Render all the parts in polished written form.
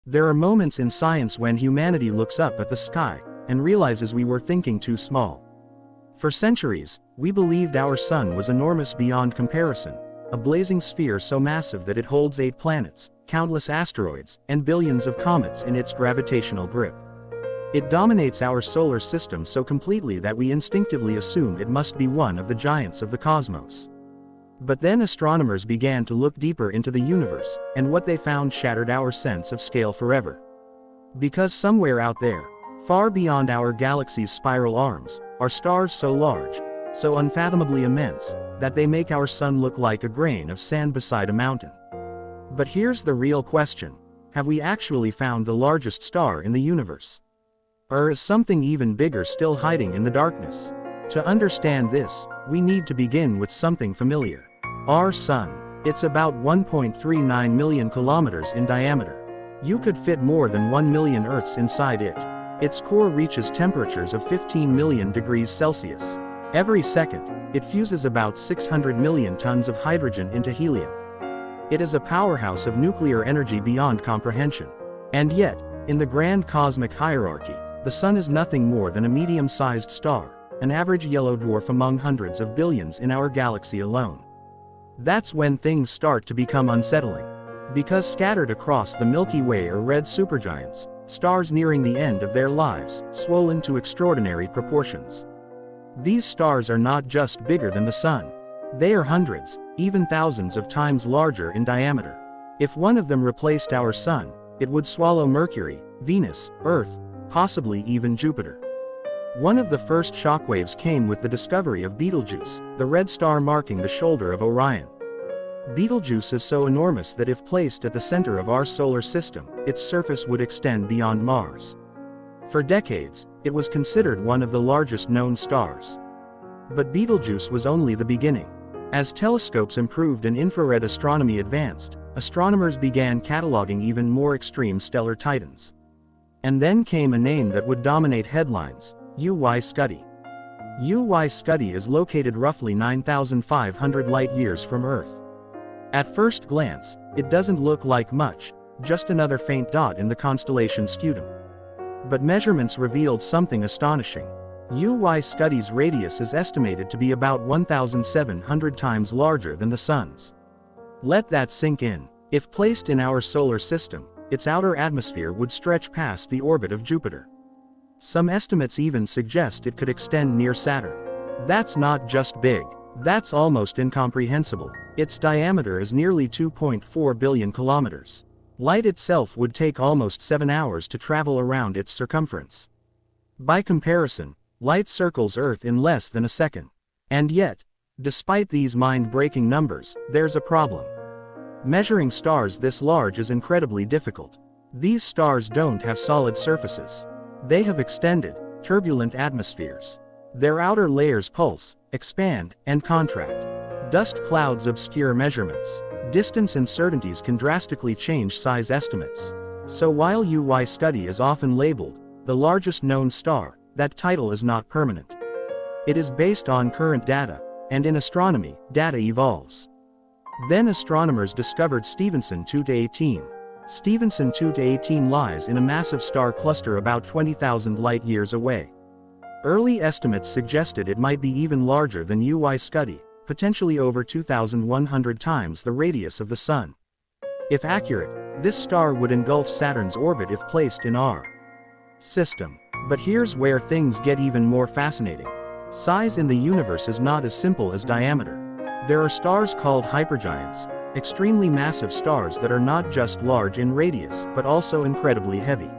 There are moments in science when humanity looks up at the sky and realizes we were thinking too small. For centuries, we believed our sun was enormous beyond comparison, a blazing sphere so massive that it holds 8 planets, countless asteroids, and billions of comets in its gravitational grip. It dominates our solar system so completely that we instinctively assume it must be one of the giants of the cosmos. But then astronomers began to look deeper into the universe, and what they found shattered our sense of scale forever. Because somewhere out there, far beyond our galaxy's spiral arms, are stars so large, so unfathomably immense, that they make our sun look like a grain of sand beside a mountain. But here's the real question: have we actually found the largest star in the universe? Or is something even bigger still hiding in the darkness? To understand this, we need to begin with something familiar. Our sun. It's about 1.39 million kilometers in diameter. You could fit more than 1 million Earths inside it. Its core reaches temperatures of 15 million degrees Celsius. Every second, it fuses about 600 million tons of hydrogen into helium. It is a powerhouse of nuclear energy beyond comprehension. And yet, in the grand cosmic hierarchy, the sun is nothing more than a medium-sized star, an average yellow dwarf among hundreds of billions in our galaxy alone. That's when things start to become unsettling. Because scattered across the Milky Way are red supergiants, stars nearing the end of their lives, swollen to extraordinary proportions. These stars are not just bigger than the sun. They are hundreds, even thousands of times larger in diameter. If one of them replaced our sun, it would swallow Mercury, Venus, Earth, possibly even Jupiter. One of the first shockwaves came with the discovery of Betelgeuse, the red star marking the shoulder of Orion. Betelgeuse is so enormous that if placed at the center of our solar system, its surface would extend beyond Mars. For decades, it was considered one of the largest known stars. But Betelgeuse was only the beginning. As telescopes improved and infrared astronomy advanced, astronomers began cataloging even more extreme stellar titans. And then came a name that would dominate headlines: UY Scuti. UY Scuti is located roughly 9,500 light-years from Earth. At first glance, it doesn't look like much, just another faint dot in the constellation Scutum. But measurements revealed something astonishing. UY Scuti's radius is estimated to be about 1,700 times larger than the Sun's. Let that sink in. If placed in our solar system, its outer atmosphere would stretch past the orbit of Jupiter. Some estimates even suggest it could extend near Saturn. That's not just big, that's almost incomprehensible. Its diameter is nearly 2.4 billion kilometers. Light itself would take almost 7 hours to travel around its circumference. By comparison, light circles Earth in less than a second. And yet, despite these mind-breaking numbers, there's a problem. Measuring stars this large is incredibly difficult. These stars don't have solid surfaces. They have extended, turbulent atmospheres. Their outer layers pulse, expand, and contract. Dust clouds obscure measurements. Distance uncertainties can drastically change size estimates. So while UY Scuti is often labeled the largest known star, that title is not permanent. It is based on current data, and in astronomy, data evolves. Then astronomers discovered Stephenson 2-18. Stephenson 2-18 lies in a massive star cluster about 20,000 light-years away. Early estimates suggested it might be even larger than UY Scuti, potentially over 2,100 times the radius of the Sun. If accurate, this star would engulf Saturn's orbit if placed in our system. But here's where things get even more fascinating. Size in the universe is not as simple as diameter. There are stars called hypergiants, extremely massive stars that are not just large in radius but also incredibly heavy.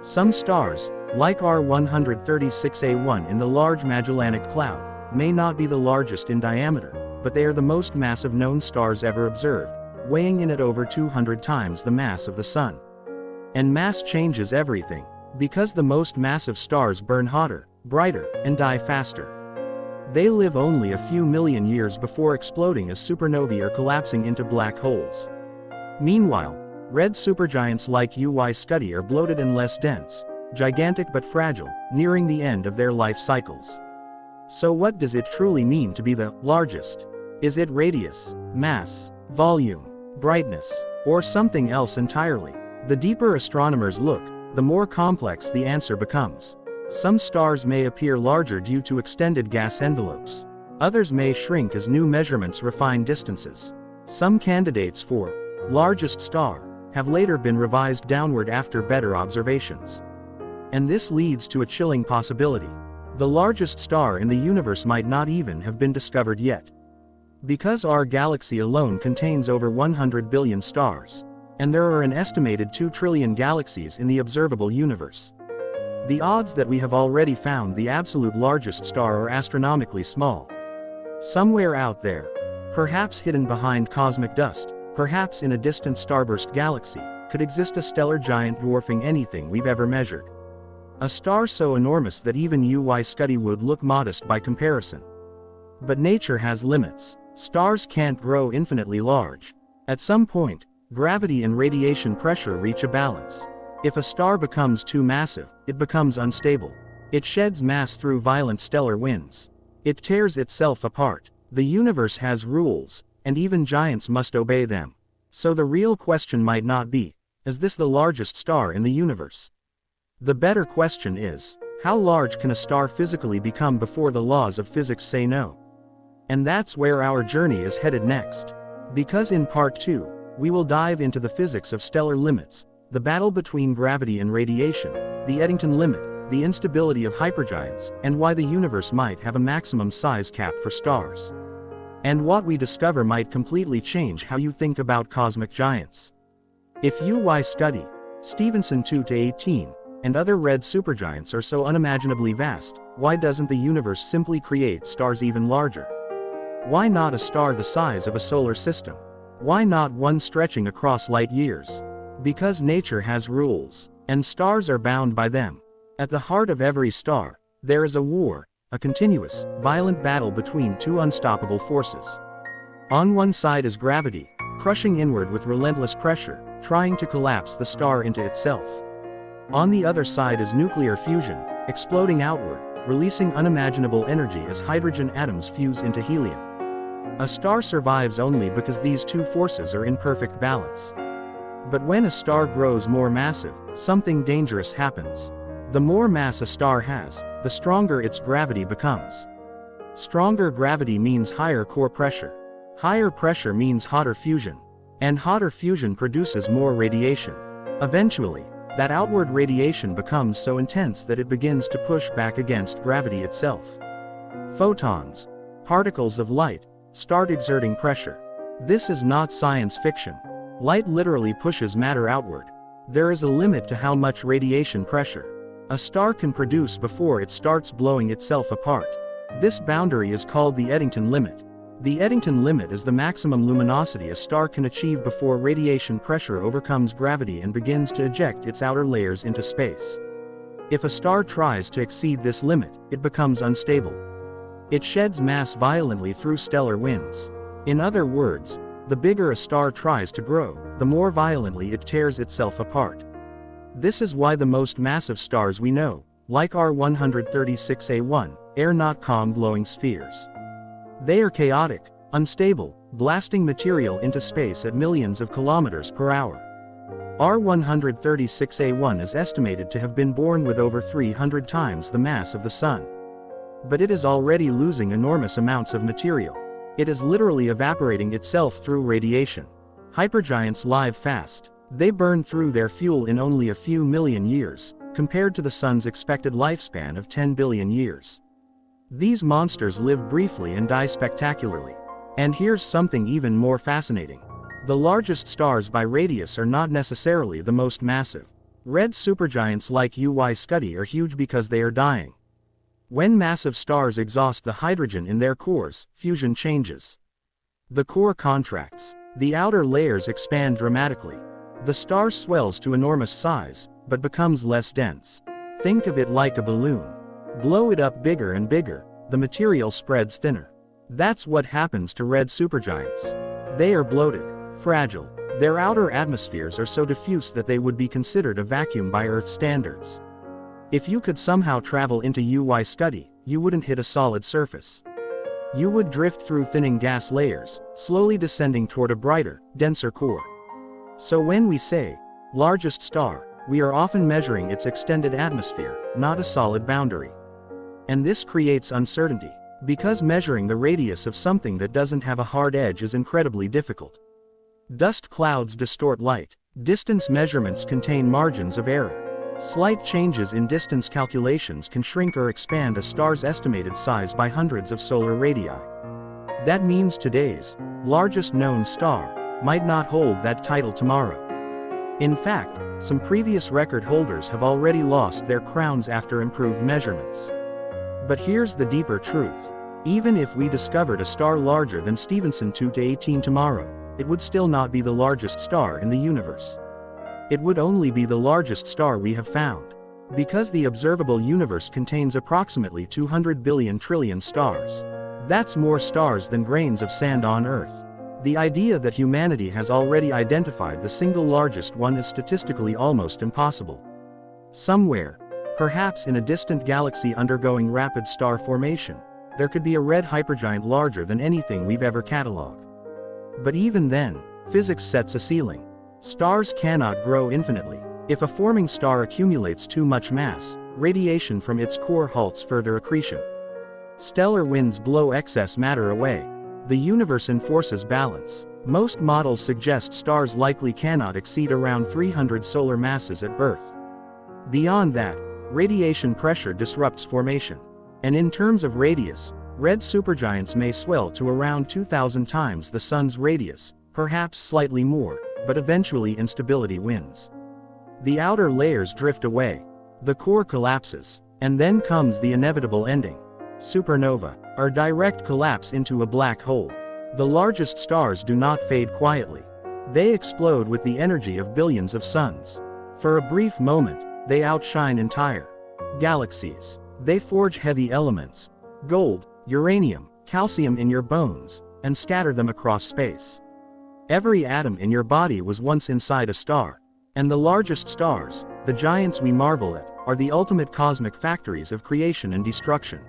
Some stars, like R136A1 in the Large Magellanic Cloud, may not be the largest in diameter, but they are the most massive known stars ever observed, weighing in at over 200 times the mass of the Sun. And mass changes everything, because the most massive stars burn hotter, brighter, and die faster. They live only a few million years before exploding as supernovae or collapsing into black holes. Meanwhile, red supergiants like UY Scuti are bloated and less dense, gigantic but fragile, nearing the end of their life cycles. So what does it truly mean to be the largest? Is it radius, mass, volume, brightness, or something else entirely? The deeper astronomers look, the more complex the answer becomes. Some stars may appear larger due to extended gas envelopes. Others may shrink as new measurements refine distances. Some candidates for largest star have later been revised downward after better observations. And this leads to a chilling possibility. The largest star in the universe might not even have been discovered yet. Because our galaxy alone contains over 100 billion stars, and there are an estimated 2 trillion galaxies in the observable universe. The odds that we have already found the absolute largest star are astronomically small. Somewhere out there, perhaps hidden behind cosmic dust, perhaps in a distant starburst galaxy, could exist a stellar giant dwarfing anything we've ever measured. A star so enormous that even UY Scuti would look modest by comparison. But nature has limits. Stars can't grow infinitely large. At some point, gravity and radiation pressure reach a balance. If a star becomes too massive, it becomes unstable. It sheds mass through violent stellar winds. It tears itself apart. The universe has rules, and even giants must obey them. So the real question might not be, is this the largest star in the universe? The better question is, how large can a star physically become before the laws of physics say no? And that's where our journey is headed next. Because in part 2, we will dive into the physics of stellar limits, the battle between gravity and radiation, the Eddington Limit, the instability of hypergiants, and why the universe might have a maximum size cap for stars. And what we discover might completely change how you think about cosmic giants. If UY Scuti, Stephenson 2-18, and other red supergiants are so unimaginably vast, why doesn't the universe simply create stars even larger? Why not a star the size of a solar system? Why not one stretching across light years? Because nature has rules, and stars are bound by them. At the heart of every star, there is a war, a continuous, violent battle between two unstoppable forces. On one side is gravity, crushing inward with relentless pressure, trying to collapse the star into itself. On the other side is nuclear fusion, exploding outward, releasing unimaginable energy as hydrogen atoms fuse into helium. A star survives only because these two forces are in perfect balance. But when a star grows more massive, something dangerous happens. The more mass a star has, the stronger its gravity becomes. Stronger gravity means higher core pressure. Higher pressure means hotter fusion. And hotter fusion produces more radiation. Eventually, that outward radiation becomes so intense that it begins to push back against gravity itself. Photons, particles of light, start exerting pressure. This is not science fiction. Light literally pushes matter outward. There is a limit to how much radiation pressure a star can produce before it starts blowing itself apart. This boundary is called the Eddington Limit. The Eddington Limit is the maximum luminosity a star can achieve before radiation pressure overcomes gravity and begins to eject its outer layers into space. If a star tries to exceed this limit, it becomes unstable. It sheds mass violently through stellar winds. In other words, the bigger a star tries to grow, the more violently it tears itself apart. This is why the most massive stars we know, like our 136A1, are not calm glowing spheres. They are chaotic, unstable, blasting material into space at millions of kilometers per hour. Our 136A1 is estimated to have been born with over 300 times the mass of the Sun. But it is already losing enormous amounts of material. It is literally evaporating itself through radiation. Hypergiants live fast. They burn through their fuel in only a few million years, compared to the Sun's expected lifespan of 10 billion years. These monsters live briefly and die spectacularly. And here's something even more fascinating. The largest stars by radius are not necessarily the most massive. Red supergiants like UY Scuti are huge because they are dying. When massive stars exhaust the hydrogen in their cores, fusion changes. The core contracts. The outer layers expand dramatically. The star swells to enormous size, but becomes less dense. Think of it like a balloon. Blow it up bigger and bigger, the material spreads thinner. That's what happens to red supergiants. They are bloated, fragile. Their outer atmospheres are so diffuse that they would be considered a vacuum by Earth standards. If you could somehow travel into UY Scuti, you wouldn't hit a solid surface. You would drift through thinning gas layers, slowly descending toward a brighter, denser core. So when we say, largest star, we are often measuring its extended atmosphere, not a solid boundary. And this creates uncertainty, because measuring the radius of something that doesn't have a hard edge is incredibly difficult. Dust clouds distort light. Distance measurements contain margins of error. Slight changes in distance calculations can shrink or expand a star's estimated size by hundreds of solar radii. That means today's largest known star might not hold that title tomorrow. In fact, some previous record holders have already lost their crowns after improved measurements. But here's the deeper truth. Even if we discovered a star larger than Stephenson 2-18 tomorrow, it would still not be the largest star in the universe. It would only be the largest star we have found. Because the observable universe contains approximately 200 billion trillion stars. That's more stars than grains of sand on Earth. The idea that humanity has already identified the single largest one is statistically almost impossible. Somewhere, perhaps in a distant galaxy undergoing rapid star formation, there could be a red hypergiant larger than anything we've ever cataloged. But even then, physics sets a ceiling. Stars cannot grow infinitely. If a forming star accumulates too much mass, radiation from its core halts further accretion. Stellar winds blow excess matter away. The universe enforces balance. Most models suggest stars likely cannot exceed around 300 solar masses at birth. Beyond that, radiation pressure disrupts formation. And in terms of radius, red supergiants may swell to around 2,000 times the Sun's radius, perhaps slightly more, but eventually instability wins. The outer layers drift away. The core collapses. And then comes the inevitable ending. Supernova, or direct collapse into a black hole. The largest stars do not fade quietly. They explode with the energy of billions of suns. For a brief moment, they outshine entire galaxies. They forge heavy elements, gold, uranium, calcium in your bones, and scatter them across space. Every atom in your body was once inside a star. And the largest stars, the giants we marvel at, are the ultimate cosmic factories of creation and destruction.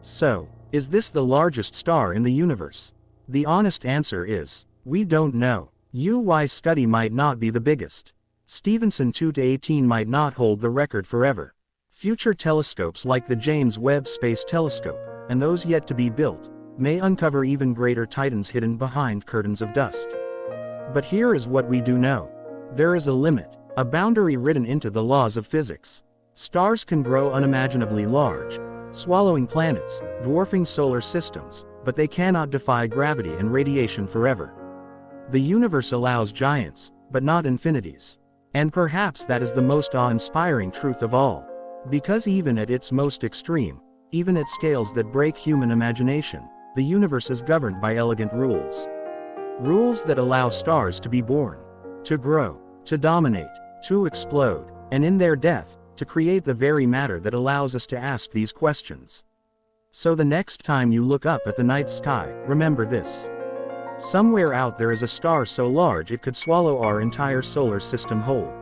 So, is this the largest star in the universe? The honest answer is, we don't know. UY Scuti might not be the biggest. Stephenson 2-18 might not hold the record forever. Future telescopes like the James Webb Space Telescope, and those yet to be built, may uncover even greater titans hidden behind curtains of dust. But here is what we do know. There is a limit, a boundary written into the laws of physics. Stars can grow unimaginably large, swallowing planets, dwarfing solar systems, but they cannot defy gravity and radiation forever. The universe allows giants, but not infinities. And perhaps that is the most awe-inspiring truth of all. Because even at its most extreme, even at scales that break human imagination, the universe is governed by elegant rules. Rules that allow stars to be born, to grow, to dominate, to explode, and in their death, to create the very matter that allows us to ask these questions. So the next time you look up at the night sky, remember this. Somewhere out there is a star so large it could swallow our entire solar system whole.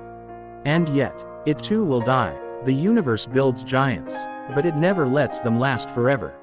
And yet, it too will die. The universe builds giants, but it never lets them last forever.